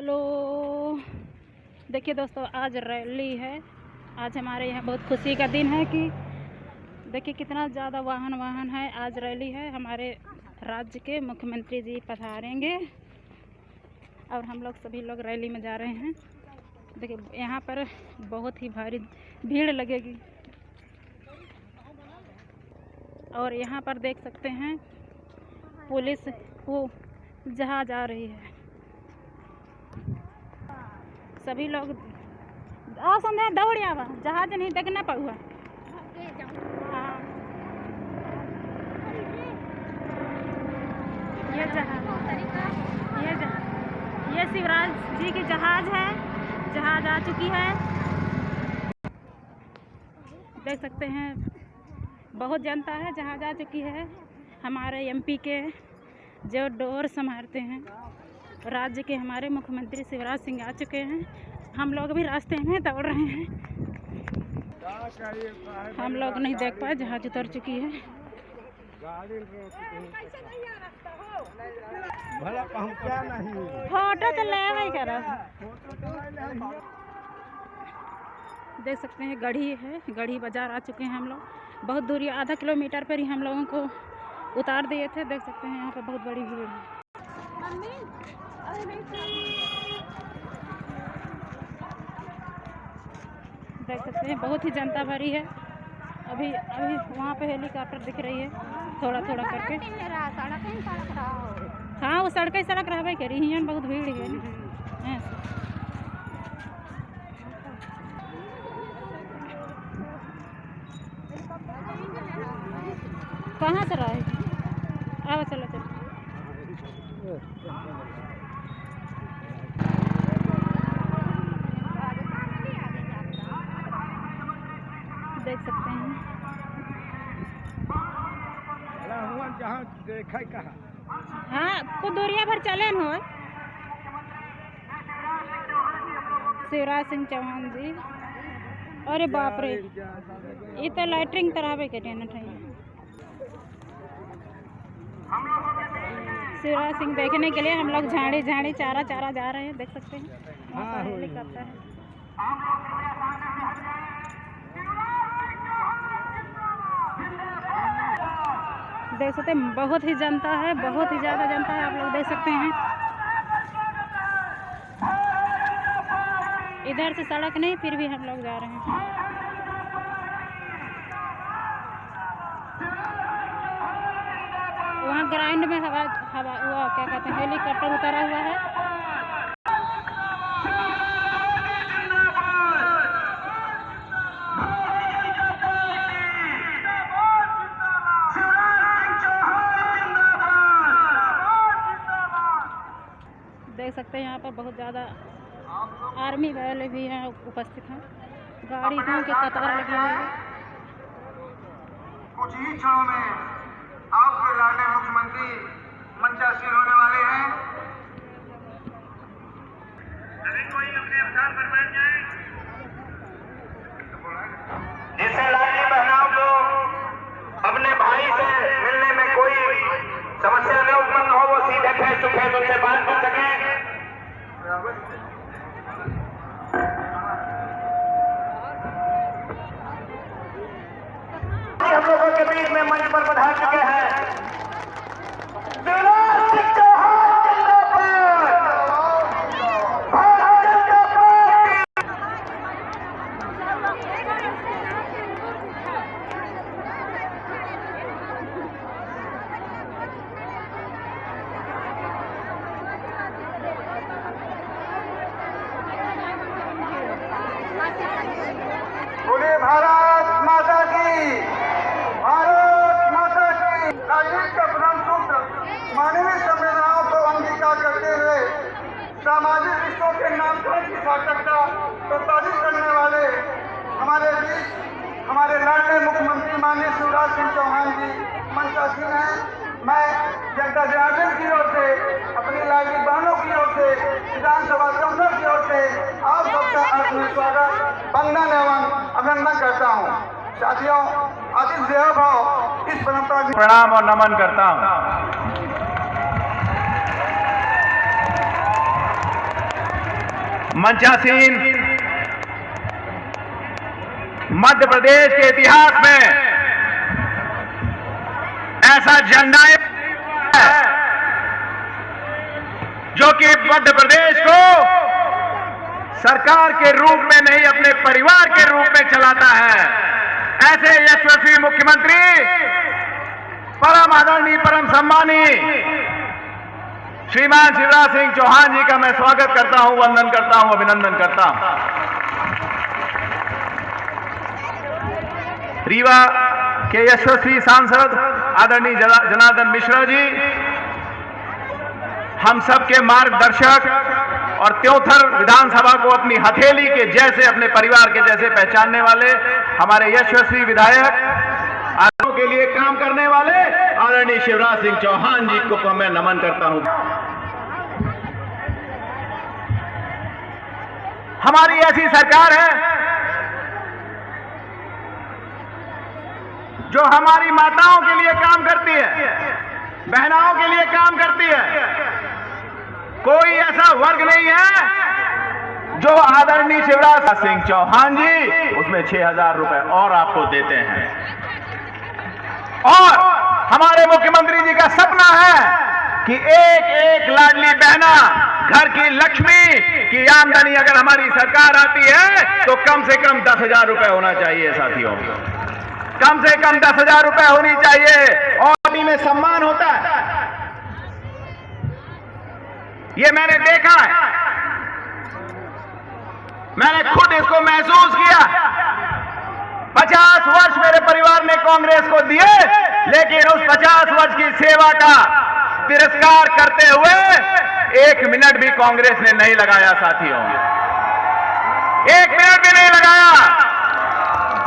Hello, देखिए दोस्तों, आज रैली है। आज हमारे यहाँ बहुत खुशी का दिन है कि देखिए कितना ज़्यादा वाहन है। आज रैली है, हमारे राज्य के मुख्यमंत्री जी पधारेंगे और हम लोग सभी लोग रैली में जा रहे हैं। देखिए यहाँ पर बहुत ही भारी भीड़ लगेगी और यहाँ पर देख सकते हैं पुलिस वो जहाज आ रही है। सभी लोग आ संध्या दौड़ आवा, जहाज नहीं देखना पड़ुआ। हाँ, ये शिवराज जी की जहाज है। जहाज आ चुकी है, देख सकते हैं। बहुत जनता है, जहाज आ चुकी है। हमारे एमपी के जो डोर संभालते हैं राज्य के, हमारे मुख्यमंत्री शिवराज सिंह आ चुके हैं। हम लोग भी रास्ते में दौड़ रहे हैं। हम लोग नहीं देख पाए, जहाज उतर चुकी है। फोटो तो ले करा। देख सकते हैं गढ़ी है, गढ़ी बाजार आ चुके हैं हम लोग। बहुत दूरी, आधा किलोमीटर पर ही हम लोगों को उतार दिए थे। देख सकते हैं यहाँ पे बहुत बड़ी भीड़ है। देख सकते हैं बहुत ही जनता भरी है। अभी वहाँ पे हेलीकॉप्टर दिख रही है थोड़ा थोड़ा करके। हाँ, वो सड़क रहा करी है, बहुत भीड़ है। कहाँ से रहा है? आओ चलो चलो। देख सकते हैं जहाँ देखा कहा। हाँ, कुछ दूरिया भर चले हो। शिवराज सिंह चौहान जी, अरे बाप रे, ये तो लाइटिंग तरह करिए ना। शिवराज सिंह देखने के लिए हम लोग झाड़ी चारा जा रहे हैं। देख सकते हैं हेलीकॉप्टर है। देख सकते हैं बहुत ही जनता है, बहुत ही ज़्यादा जनता है। आप लोग देख सकते हैं इधर से सड़क नहीं, फिर भी हम लोग जा रहे हैं। वहाँ ग्राउंड में हवा हुआ, क्या कहते हैं, हेलीकॉप्टर उतारा हुआ है। देख सकते हैं यहाँ पर बहुत ज़्यादा आर्मी वाले भी हैं, उपस्थित हैं। गाड़ी के कतार लगी हुई है। कुछ ही क्षणों में आपके लाडले मुख्यमंत्री मंचासीन होने वाले हैं। सभी कोई अपने स्थान पर बैठ जाए। जिससे लाडली बहनाओं को अपने भाई से मिलने में कोई समस्या न उत्पन्न हो, वो सीधे फेस टू फेस उनसे बात कर सके। हम लोगों के बीच में मंच पर पधार चुके हैं शिवराज सिंह चौहान जिंदाबाद, भारत जनता पार्टी। बोले भारत माता की, भारत माता की। राजनीति का प्रथम सूत्र मानवीय संवेदनाओं को अंगीकार करते हुए सामाजिक रिश्तों के नामकरण की सार्थकता प्रस्तावित करने वाले हमारे बीच हमारे लाडले मुख्यमंत्री माननीय शिवराज सिंह चौहान जी मंचासीन हैं। मैं जनता जनार्दन की ओर से, अपनी लाडली बहनों की ओर से, विधानसभा सांसद की ओर से आप सबका आत्मीय स्वागत, वंदन एवं अभिनंदन करता हूँ। साथियों, आतिथ्य देवो भव इस परंपरा की प्रणाम और नमन करता हूँ। मंचासीन मध्य प्रदेश के इतिहास में ऐसा जननायक है जो कि मध्य प्रदेश को सरकार के रूप में नहीं अपने परिवार के रूप में चलाता है। ऐसे यशस्वी मुख्यमंत्री, परम आदरणीय, परम सम्मानी श्रीमान शिवराज सिंह चौहान जी का मैं स्वागत करता हूं, वंदन करता हूं, अभिनंदन करता हूं। रीवा के यशस्वी सांसद आदरणीय जनार्दन मिश्रा जी, हम सबके मार्गदर्शक और त्योंथर विधानसभा को अपनी हथेली के जैसे, अपने परिवार के जैसे पहचानने वाले हमारे यशस्वी विधायक, आदरणीय के लिए काम करने वाले आदरणीय शिवराज सिंह चौहान जी को मैं नमन करता हूं। हमारी ऐसी सरकार है जो हमारी माताओं के लिए काम करती है, बहनाओं के लिए काम करती है। कोई ऐसा वर्ग नहीं है जो आदरणीय शिवराज सिंह चौहान जी उसमें 6,000 रुपए और आपको देते हैं। और हमारे मुख्यमंत्री जी का सपना है कि एक एक लाडली बहना, घर की लक्ष्मी की आमदनी अगर हमारी सरकार आती है तो कम से कम 10,000 रुपए होना चाहिए साथियों, कम से कम 10,000 रुपए होनी चाहिए। और अभी में सम्मान होता है, ये मैंने देखा है, मैंने खुद इसको महसूस किया। 50 वर्ष मेरे परिवार ने कांग्रेस को दिए, लेकिन उस 50 वर्ष की सेवा का तिरस्कार करते हुए 1 मिनट भी कांग्रेस ने नहीं लगाया साथियों, 1 मिनट भी नहीं लगाया।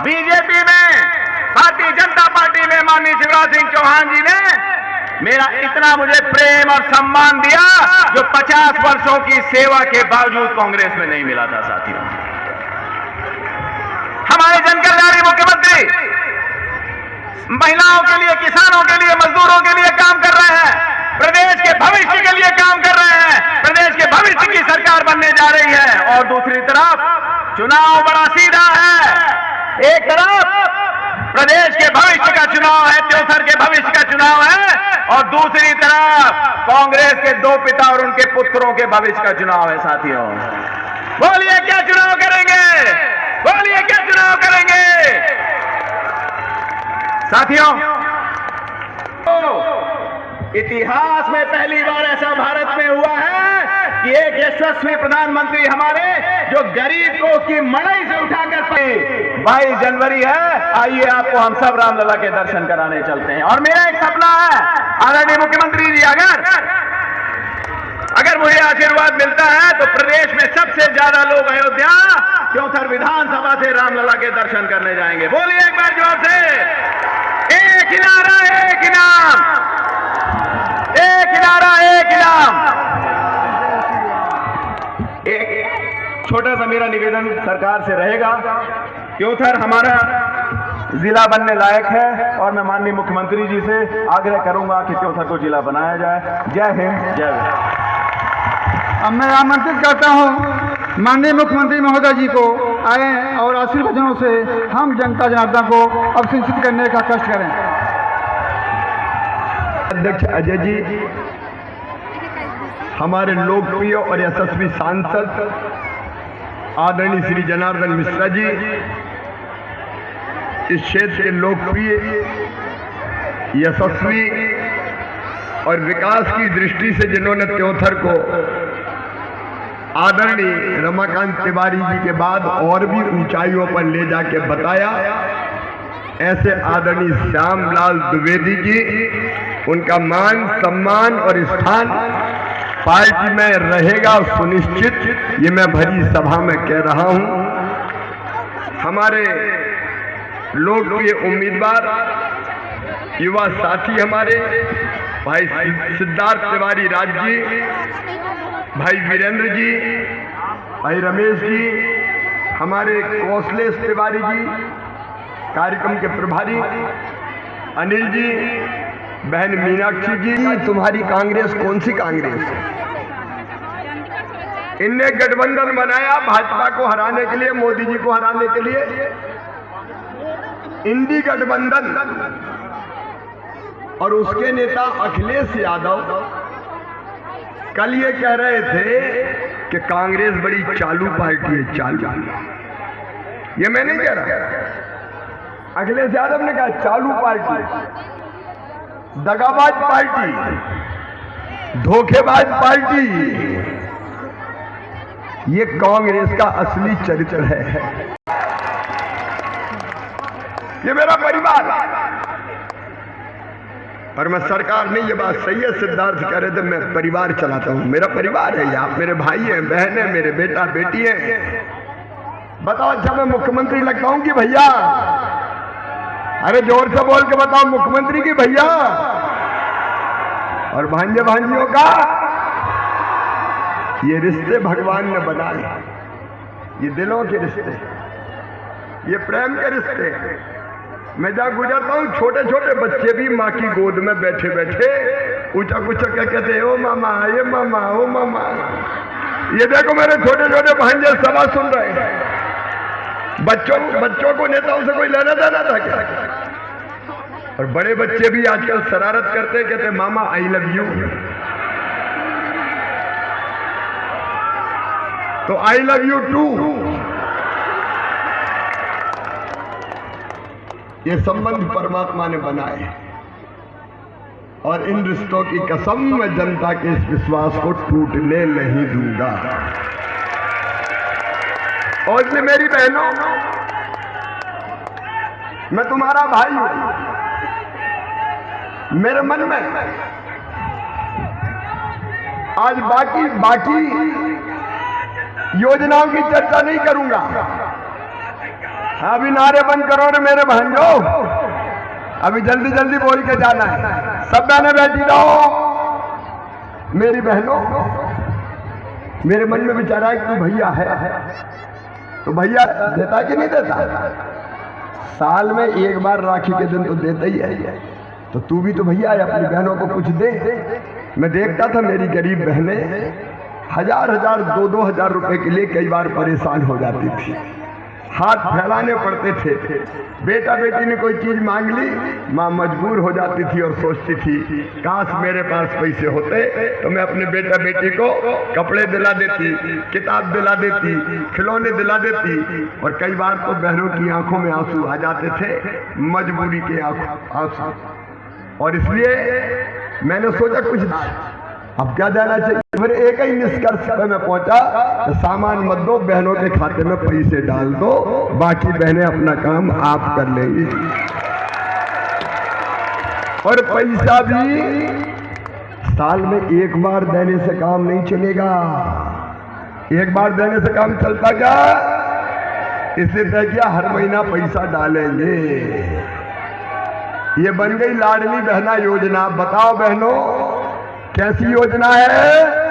बीजेपी में, भारतीय जनता पार्टी में माननीय शिवराज सिंह चौहान जी ने मेरा इतना मुझे प्रेम और सम्मान दिया जो 50 वर्षों की सेवा के बावजूद कांग्रेस में नहीं मिला था साथियों। हमारे जनकल्याणी मुख्यमंत्री महिलाओं के लिए, किसानों के लिए, मजदूरों के लिए काम कर रहे हैं, प्रदेश के भविष्य के लिए काम कर रहे हैं, प्रदेश के भविष्य की सरकार बनने जा रही है। और दूसरी तरफ चुनाव बड़ा सीधा है, एक तरफ प्रदेश के भविष्य का चुनाव है, त्योथर के भविष्य का चुनाव है, और दूसरी तरफ कांग्रेस के 2 पिता और उनके पुत्रों के भविष्य का चुनाव है साथियों। बोलिए क्या चुनाव करेंगे, बोलिए क्या चुनाव करेंगे साथियों। इतिहास में पहली बार ऐसा भारत में हुआ है कि एक यशस्वी प्रधानमंत्री हमारे, जो गरीब को उसकी मड़ई से उठाकर पाए। 22 जनवरी है, आइए आपको हम सब रामलला के दर्शन कराने चलते हैं। और मेरा एक सपना है आदरणीय मुख्यमंत्री जी, अगर मुझे आशीर्वाद मिलता है तो प्रदेश में सबसे ज्यादा लोग अयोध्या त्योंथर विधानसभा से रामलला के दर्शन करने जाएंगे। बोलिए एक बार जोर से, एक ही नारा, एक ही नाम, एक ही नारा, एक ही नाम। एक छोटा सा मेरा निवेदन सरकार से रहेगा, त्योंथर हमारा जिला बनने लायक है और मैं माननीय मुख्यमंत्री जी से आग्रह करूंगा कि त्योंथर को जिला बनाया जाए। जय हिंद, जय हिंद। अब मैं आमंत्रित करता हूं माननीय मुख्यमंत्री महोदय जी को आए और आशीर्वचनों से हम जनता जनार्दन को अभिषिक्त करने का कष्ट करें। अध्यक्ष अजय जी, हमारे लोकप्रिय और यशस्वी सांसद आदरणीय श्री जनार्दन मिश्रा जी, इस क्षेत्र के लोकप्रिय, यशस्वी और विकास की दृष्टि से जिन्होंने त्योंथर को आदरणीय रमाकांत तिवारी जी के बाद और भी ऊंचाइयों पर ले जाके बताया, ऐसे आदरणीय श्यामलाल द्विवेदी जी, उनका मान, सम्मान और स्थान पार्टी में रहेगा सुनिश्चित, ये मैं भरी सभा में कह रहा हूं। हमारे लोकप्रिय उम्मीदवार, युवा साथी हमारे भाई सिद्धार्थ तिवारी राज जी, भाई वीरेंद्र जी, भाई रमेश जी, हमारे कौशलेश तिवारी जी, कार्यक्रम के प्रभारी अनिल जी, बहन मीनाक्षी जी, तुम्हारी कांग्रेस कौन सी कांग्रेस है? इनने गठबंधन बनाया भाजपा को हराने के लिए, मोदी जी को हराने के लिए, इंडी गठबंधन। और उसके नेता अखिलेश यादव कल ये कह रहे थे कि कांग्रेस बड़ी चालू पार्टी है। चालू, ये मैं नहीं कह रहा, अखिलेश यादव ने कहा चालू पार्टी, दगाबाज पार्टी, धोखेबाज पार्टी। ये कांग्रेस का असली चरित्र है। ये मेरा परिवार, और मैं सरकार नहीं, ये बात सही है, सिद्धार्थ कह रहे थे मैं परिवार चलाता हूं। मेरा परिवार है, ये आप मेरे भाई हैं, बहन है, मेरे बेटा बेटी है। बताओ अच्छा मैं मुख्यमंत्री लगता हूं कि भैया? अरे जोर से बोल के बताओ, मुख्यमंत्री की भैया? और भांजे भांजियों का ये रिश्ते भगवान ने बनाए, ये दिलों के रिश्ते, ये प्रेम के रिश्ते। मैं जहाँ गुजरता हूँ छोटे छोटे बच्चे भी माँ की गोद में बैठे बैठे ऊंचा कुचा क्या कहते हैं, ओ मामा, ये मामा, ओ मामा। ये देखो मेरे छोटे छोटे भांजे सवाल सुन रहे हैं। बच्चों को नेताओं से कोई लेना देना था क्या? और बड़े बच्चे भी आजकल शरारत करते, कहते मामा आई लव यू। तो आई लव यू टू। ये संबंध परमात्मा ने बनाए, और इन रिश्तों की कसम मैं जनता के इस विश्वास को टूटने नहीं दूंगा। और इसलिए मेरी बहनों, मैं तुम्हारा भाई हूं। मेरे मन में आज बाकी योजनाओं की चर्चा नहीं करूंगा। अभी नारे बंद करो ना मेरे भांजो, अभी जल्दी जल्दी बोल के जाना है। सब बहनें बैठी रहो। मेरी बहनों, मेरे मन में विचारा है कि तू भैया है तो भैया देता कि नहीं देता? साल में एक बार राखी के दिन तो देता ही है, तो तू भी तो भैया है, अपनी बहनों को कुछ दे। मैं देखता था मेरी गरीब बहनें हजार 2,000 रुपए के लिए कई बार परेशान हो जाती थी, हाथ फैलाने पड़ते थे। बेटा बेटी ने कोई चीज मांग ली, माँ मजबूर हो जाती थी और सोचती थी काश मेरे पास पैसे होते तो मैं अपने बेटा बेटी को कपड़े दिला देती, किताब दिला देती, खिलौने दिला देती। और कई बार तो बहनों की आंखों में आंसू आ जाते थे, मजबूरी के आंसू। और इसलिए मैंने सोचा कुछ अब क्या देना चाहिए। फिर एक ही निष्कर्ष पर मैं पहुंचा, तो सामान मत दो, बहनों के खाते में पैसे डाल दो, बाकी बहनें अपना काम आप कर लेंगी। और पैसा भी साल में एक बार देने से काम नहीं चलेगा। एक बार देने से काम चलता क्या? इसलिए तय किया हर महीना पैसा डालेंगे। ये बन गई लाडली बहना योजना। बताओ बहनों कैसी योजना है?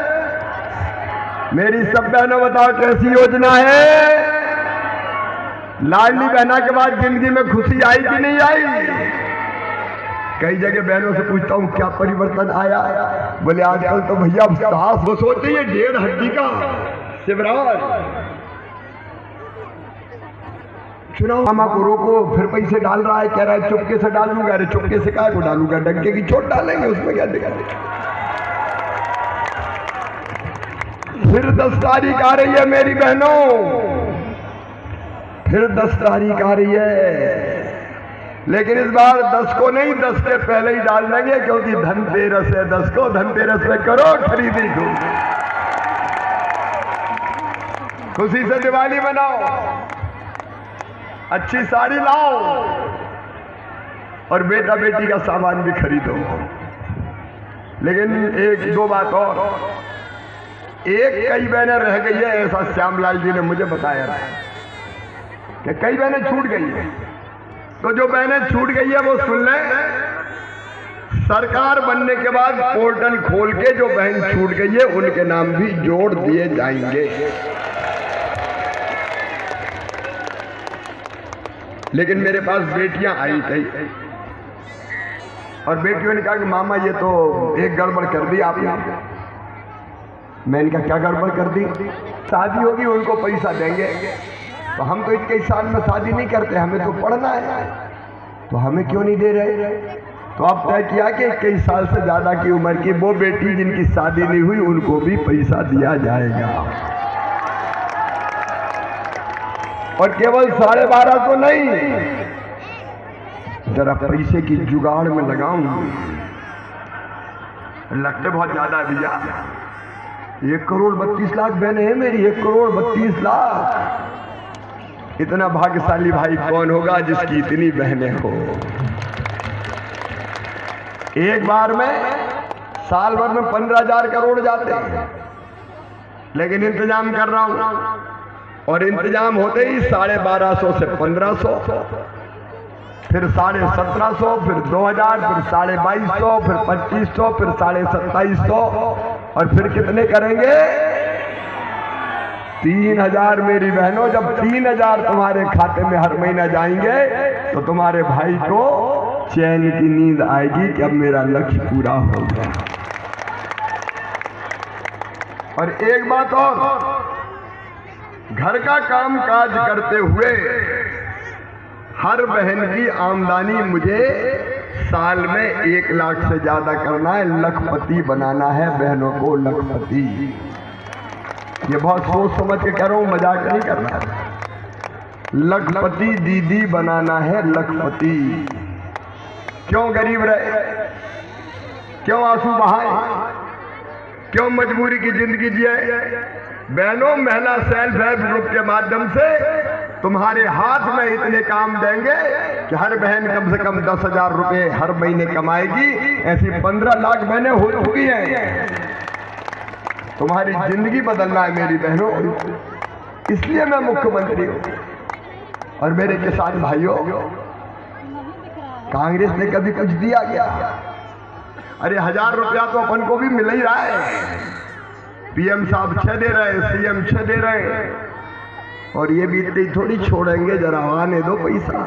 मेरी सब बहनों बताओ कैसी योजना है? लाडली बहना के बाद जिंदगी में खुशी आई कि नहीं आई? कई जगह बहनों से पूछता हूँ क्या परिवर्तन आया, बोले आजकल तो भैया सास वो सोचते हैं 1.5 हड्डी का शिवराज। चुनाव मामा को रोको, फिर पैसे डाल रहा है, कह रहा है चुपके से डालूंगा। अरे चुपके से काय को डालूंगा, डंके की चोट डालेंगे, उसमें क्या दिक्कत। फिर 10 तारीख आ रही है मेरी बहनों, फिर 10 तारीख आ रही है। लेकिन इस बार 10 को नहीं, 10 के पहले ही डाल देंगे, क्योंकि धनतेरस है। 10 को धनतेरस में करो खरीदी खूब, खुशी से दिवाली मनाओ, अच्छी साड़ी लाओ और बेटा बेटी का सामान भी खरीदो। लेकिन 1-2 बात और, एक कई बहनें रह गई है, ऐसा श्यामलाल जी ने मुझे बताया कि कई बहनें छूट गई है। तो जो बहनें छूट गई है वो सुन लें, सरकार बनने के बाद पोर्टल खोल के जो बहन छूट गई है उनके नाम भी जोड़ दिए जाएंगे। लेकिन मेरे पास बेटियां आई थी और बेटियों ने कहा कि मामा ये तो एक गड़बड़ कर दी आपने। मैंने कहा क्या गड़बड़ कर दी? शादी होगी उनको पैसा देंगे, तो हम तो 21 साल में शादी नहीं करते, हमें तो पढ़ना है, तो हमें क्यों नहीं दे रहे? तो अब तय किया कि 21 साल से ज़्यादा की उम्र की वो बेटी जिनकी शादी नहीं हुई उनको भी पैसा दिया जाएगा। और केवल 1250 नहीं, जरा पैसे की जुगाड़ में लगाऊं, लगते बहुत ज्यादा है भैया। 1,32,00,000 बहनें हैं मेरी, 1,32,00,000। इतना भाग्यशाली भाई कौन होगा जिसकी इतनी बहनें हो। एक बार में साल भर में 15,000 करोड़ जाते हैं, लेकिन इंतजाम कर रहा हूं, और इंतजाम होते ही 1250 से 1500, फिर 1750, फिर 2000, फिर 2250, फिर 2500, फिर 2750, और फिर कितने करेंगे? 3000 मेरी बहनों। जब 3000 तुम्हारे खाते में हर महीना जाएंगे तो तुम्हारे भाई को चैन की नींद आएगी कि अब मेरा लक्ष्य पूरा हो गया। और एक बात और, घर का काम काज करते हुए हर बहन की आमदनी मुझे साल में 1 लाख से ज्यादा करना है, लखपति बनाना है बहनों को, लखपति। ये बहुत सोच समझ के कह रहा हूं, मजाक नहीं करना है। लखपति दीदी बनाना है, लखपति। क्यों गरीब रहे, क्यों आंसू बहाए, क्यों मजबूरी की जिंदगी जिए? बहनों, महिला सेल्फ हेल्प ग्रुप के माध्यम से तुम्हारे हाथ में इतने काम देंगे कि हर बहन कम से कम 10,000 रुपए हर महीने कमाएगी। ऐसी 15 लाख बहनें हो चुकी हैं। तुम्हारी जिंदगी बदलना है मेरी बहनों, इसलिए मैं मुख्यमंत्री हूं। और मेरे किसान भाइयों, कांग्रेस ने कभी कुछ दिया क्या? अरे 1000 रुपया तो अपन को भी मिल ही रहा है। पीएम साहब 6 दे रहे, सीएम 6 दे रहे, और ये भी इतनी थोड़ी छोड़ेंगे, जरा आने दो पैसा।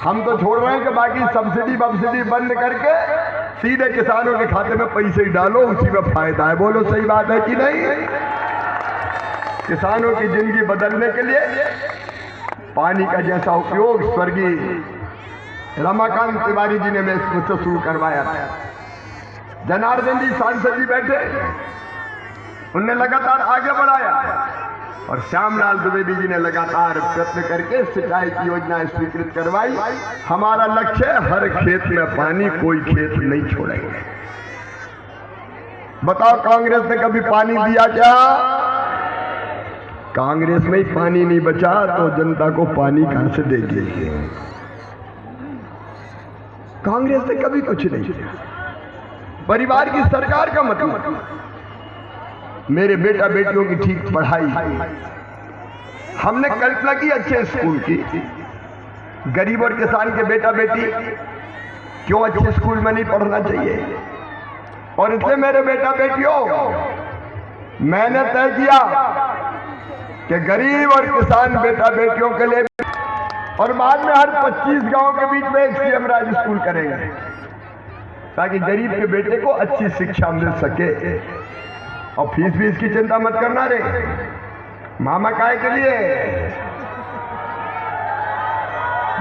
हम तो छोड़ रहे हैं कि बाकी सब्सिडी वब्सिडी बंद करके सीधे किसानों के खाते में पैसे ही डालो, उसी में फायदा है। बोलो सही बात है कि नहीं? किसानों की जिंदगी बदलने के लिए पानी का जैसा उपयोग स्वर्गीय रमाकांत तिवारी जी ने मुझसे शुरू करवाया था। जनार्दन जी सांसद जी बैठे, उनने लगातार आगे बढ़ाया, और श्यामलाल द्विवेदी जी ने लगातार प्रयत्न करके सिंचाई की योजना स्वीकृत करवाई। हमारा लक्ष्य है हर खेत में पानी, कोई खेत नहीं छोड़ेंगे। बताओ, कांग्रेस ने कभी पानी दिया क्या? कांग्रेस में ही पानी नहीं बचा तो जनता को पानी कहां से देंगे? कांग्रेस ने कभी कुछ नहीं किया। परिवार की सरकार का मतलब मेरे बेटा बेटियों की ठीक पढ़ाई। हमने कल्पना की अच्छे स्कूल की। गरीब और किसान के बेटा बेटी क्यों अच्छे स्कूल में नहीं पढ़ना चाहिए? और इसलिए मेरे बेटा बेटियों, मैंने तय किया कि गरीब और किसान बेटा बेटियों के लिए, और बाद में हर 25 गांव के बीच में एक सीएम राज स्कूल करेंगे, ताकि गरीब के बेटे को अच्छी शिक्षा मिल सके। और फीस भी इसकी चिंता मत करना रे, मामा काय के लिए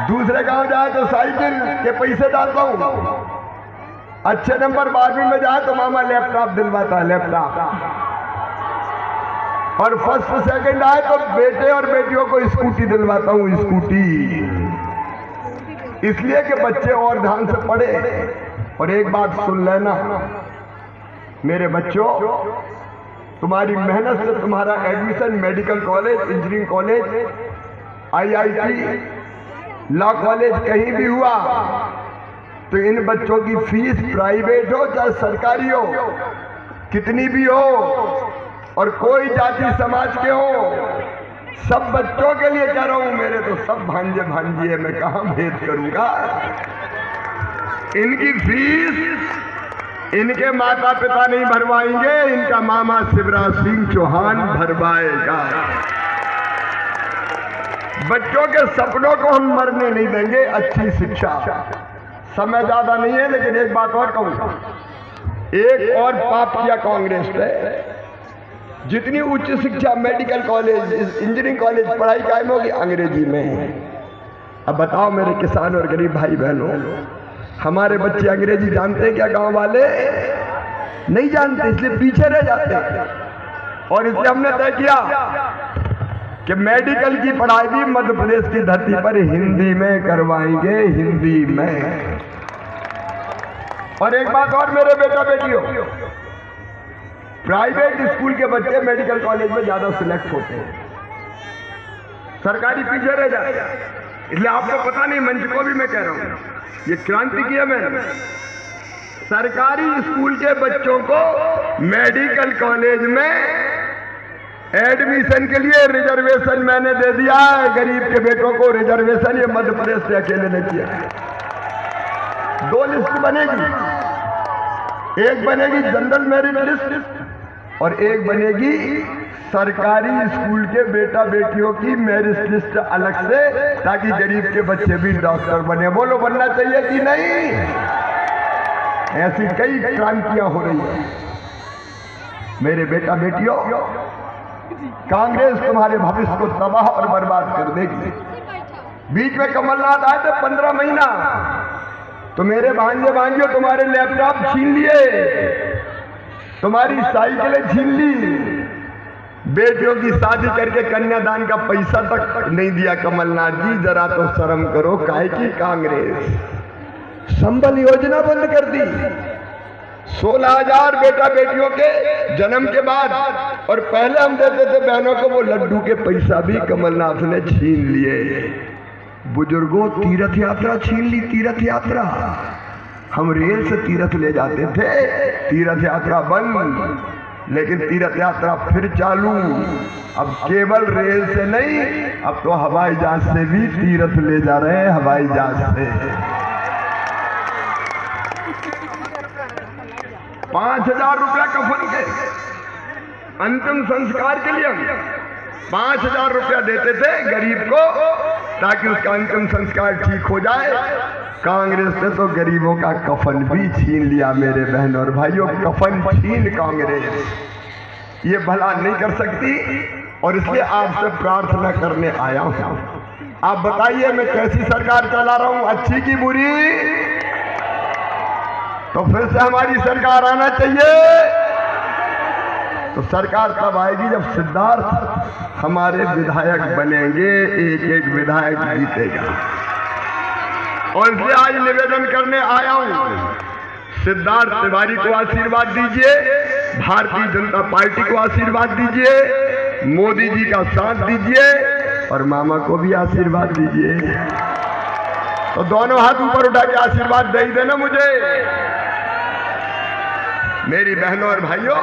दूसरे गांव जाए तो साइकिल के पैसे डालता हूं, अच्छे नंबर 12वीं में जाए तो मामा लैपटॉप दिलवाता है, लैपटॉप। और फर्स्ट सेकंड आए तो बेटे और बेटियों को स्कूटी दिलवाता हूं, स्कूटी। इसलिए कि बच्चे और ध्यान से पढ़े। और एक बात सुन लेना मेरे बच्चों, तुम्हारी मेहनत से तुम्हारा admission medical college, engineering college, IIT, law college कहीं भी हुआ तो इन बच्चों की फीस प्राइवेट हो चाहे सरकारी हो, कितनी भी हो, और कोई जाति समाज के हो, सब बच्चों के लिए कह रहा हूं। मेरे तो सब भांजे भांजी है, मैं कहां भेद करूंगा? इनकी फीस इनके माता पिता नहीं भरवाएंगे, इनका मामा शिवराज सिंह चौहान भरवाएगा। बच्चों के सपनों को हम मरने नहीं देंगे। अच्छी शिक्षा, समय ज्यादा नहीं है, लेकिन एक बात और कहूंगा, एक और पाप किया कांग्रेस ने, जितनी उच्च शिक्षा, मेडिकल कॉलेज, इंजीनियरिंग कॉलेज पढ़ाई कायम होगी अंग्रेजी में। अब बताओ मेरे किसान और गरीब भाई बहनों, हमारे बच्चे अंग्रेजी जानते हैं क्या? गांव वाले नहीं जानते, इसलिए पीछे रह जाते हैं। और इसलिए हमने तय किया कि मेडिकल की पढ़ाई भी मध्य प्रदेश की धरती पर हिंदी में करवाएंगे, हिंदी में। और एक बात और मेरे बेटा बेटियों, प्राइवेट स्कूल के बच्चे मेडिकल कॉलेज में ज्यादा सिलेक्ट होते हैं, सरकारी पीछे रह जाते हैं। इसलिए आपको पता नहीं, मंच को भी मैं कह रहा हूं, ये क्रांति की है मैंने। सरकारी स्कूल के बच्चों को मेडिकल कॉलेज में एडमिशन के लिए रिजर्वेशन मैंने दे दिया है। गरीब के बेटों को रिजर्वेशन ये मध्य प्रदेश से अकेले ने किया। 2 लिस्ट बनेगी, एक बनेगी जनरल मेरिट लिस्ट और एक बनेगी सरकारी स्कूल के बेटा बेटियों की मेरिट लिस्ट अलग से, ताकि गरीब के बच्चे भी डॉक्टर बने। बोलो बनना चाहिए कि नहीं? ऐसी कई क्रांतियां हो रही है मेरे बेटा बेटियों। कांग्रेस तुम्हारे भविष्य को तबाह और बर्बाद कर देगी। बीच में कमलनाथ आए थे 15 महीना, तो मेरे भांजे भांजियों तुम्हारे लैपटॉप छीन लिए, तुम्हारी साइकिलें छीन ली, बेटियों की शादी करके कन्यादान का पैसा तक नहीं दिया कमलनाथ जी। जरा तो शर्म करो, काहे की कांग्रेस। संबल योजना बंद कर दी, 16,000 बेटा बेटियों के जन्म के बाद, और पहले हम देते थे बहनों को वो लड्डू के पैसा भी कमलनाथ ने छीन लिए। बुजुर्गों, तीर्थ यात्रा छीन ली, तीर्थ यात्रा। हम रेल से तीर्थ ले जाते थे, तीर्थ यात्रा बंद, लेकिन तीर्थ यात्रा फिर चालू। अब केवल रेल से नहीं, अब तो हवाई जहाज से भी तीर्थ ले जा रहे हैं, हवाई जहाज से। 5,000 रुपया कफन के अंतिम संस्कार के लिए 5,000 रुपया देते थे गरीब को, ताकि उसका अंतिम संस्कार ठीक हो जाए। कांग्रेस ने तो गरीबों का कफन भी छीन लिया मेरे बहन और भाइयों। कफन छीन कांग्रेस ये भला नहीं कर सकती, और इसलिए आपसे प्रार्थना करने आया हूं। आप बताइए मैं कैसी सरकार चला रहा हूं, अच्छी की बुरी? तो फिर से हमारी सरकार आना चाहिए। तो सरकार तब आएगी जब सिद्धार्थ हमारे विधायक बनेंगे, एक एक विधायक जीतेगा। और इसलिए आज निवेदन करने आया हूं, सिद्धार्थ तिवारी को आशीर्वाद दीजिए, भारतीय जनता पार्टी को आशीर्वाद दीजिए, मोदी जी का साथ दीजिए, और मामा को भी आशीर्वाद दीजिए। तो दोनों हाथ ऊपर उठा के आशीर्वाद दे ही देना मुझे। मेरी बहनों और भाइयों,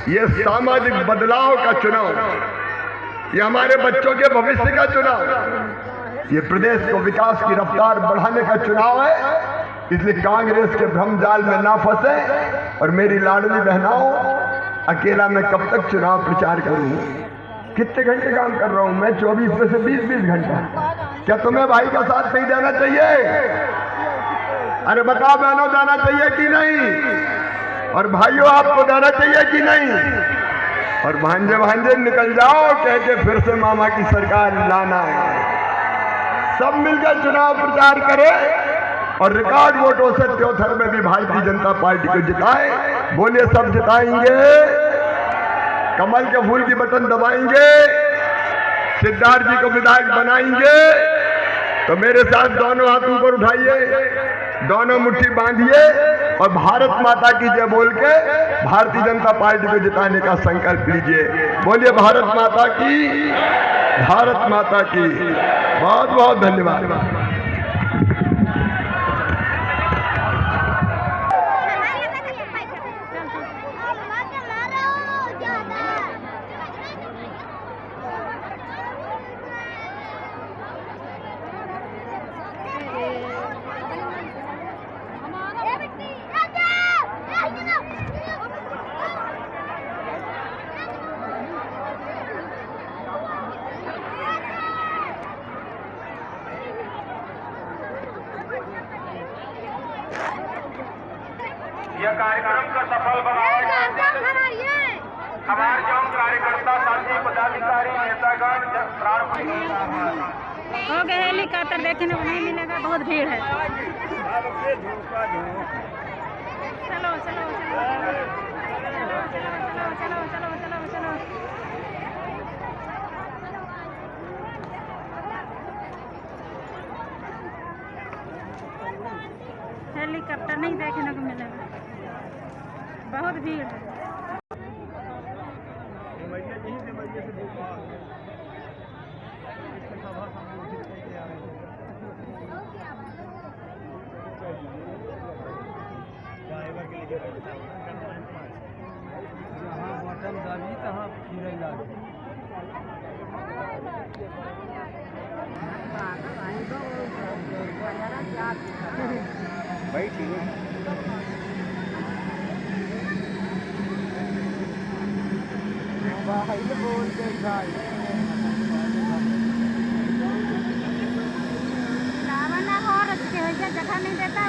ये सामाजिक बदलाव का चुनाव, ये हमारे बच्चों के भविष्य का चुनाव, ये प्रदेश को विकास की रफ्तार बढ़ाने का चुनाव है। इसलिए कांग्रेस के भ्रम जाल में ना फंसे। और मेरी लाडली बहनाओं, अकेला मैं कब तक चुनाव प्रचार करूं? कितने घंटे काम कर रहा हूं मैं? 24 में से 20 घंटा। क्या तुम्हें भाई का साथ नहीं देना चाहिए? अरे बताओ बहनों, देना चाहिए कि नहीं? और भाइयों, आपको देना चाहिए कि नहीं? और भांजे भांजे निकल जाओ कह के फिर से मामा की सरकार लाना है। सब मिलकर चुनाव प्रचार करें और रिकॉर्ड वोटों से त्योथर में भी भारतीय जनता पार्टी को जिताए। बोलिए, सब जिताएंगे, कमल के फूल की बटन दबाएंगे, सिद्धार्थ जी को विधायक बनाएंगे। तो मेरे साथ दोनों हाथ ऊपर उठाइए, दोनों मुट्ठी बांधिए और भारत माता की जय बोल के भारतीय जनता पार्टी को जिताने का संकल्प लीजिए। बोलिए भारत माता की, भारत माता की। बहुत बहुत धन्यवाद। यह कार्यक्रम का सफल बनाया हमारे जो कार्यकर्ता साथी पदाधिकारी नेतागण हो गए हेलीकॉप्टर देखने को नहीं मिलेगा, बहुत भीड़ है। चलो चलो चलो चलो चलो चलो। हेलीकॉप्टर नहीं देखने को मिलेगा, बहुत भीड़ है। जहाँ बटन दबी तहाँ फिर लागी। बोल के जगह नहीं देता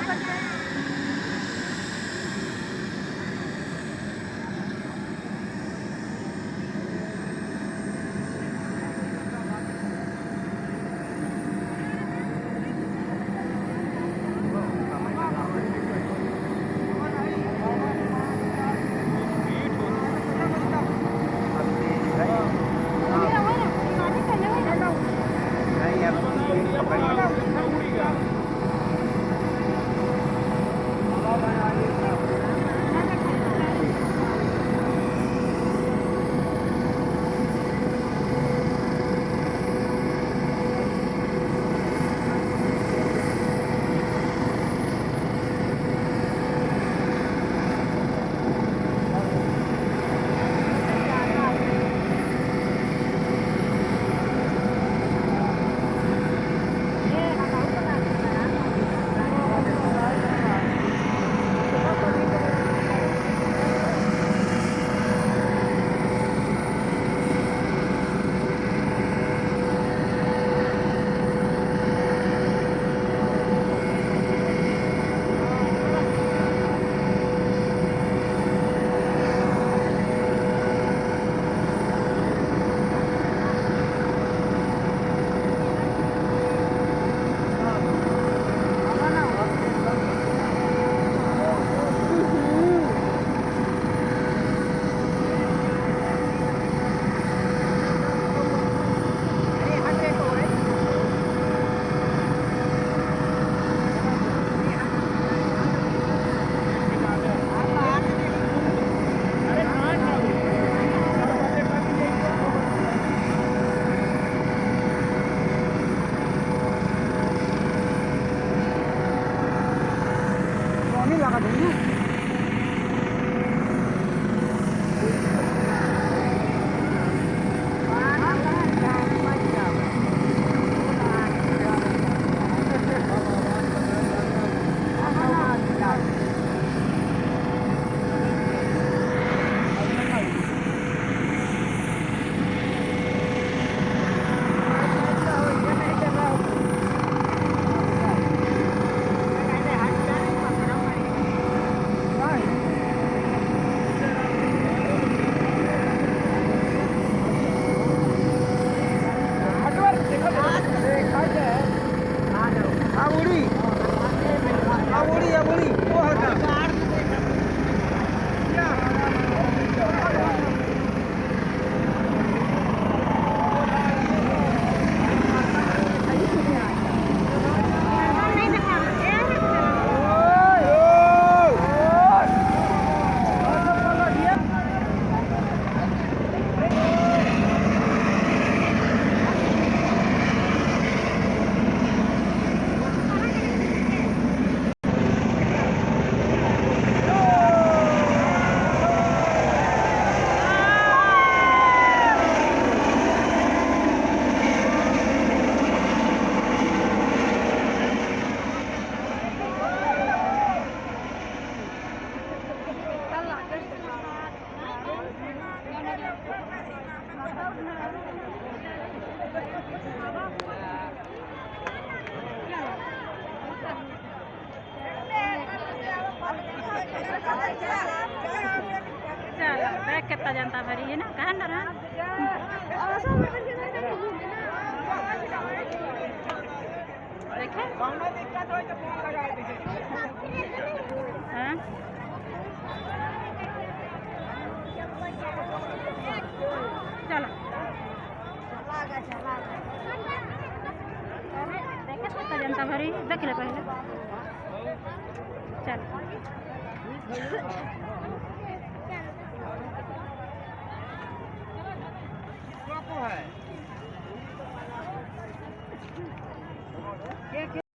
कितना जनता भरी है ना, कहा ना रहा देखे हाँ? चलो देखे कितना जनता भरी, देख ले पहले चल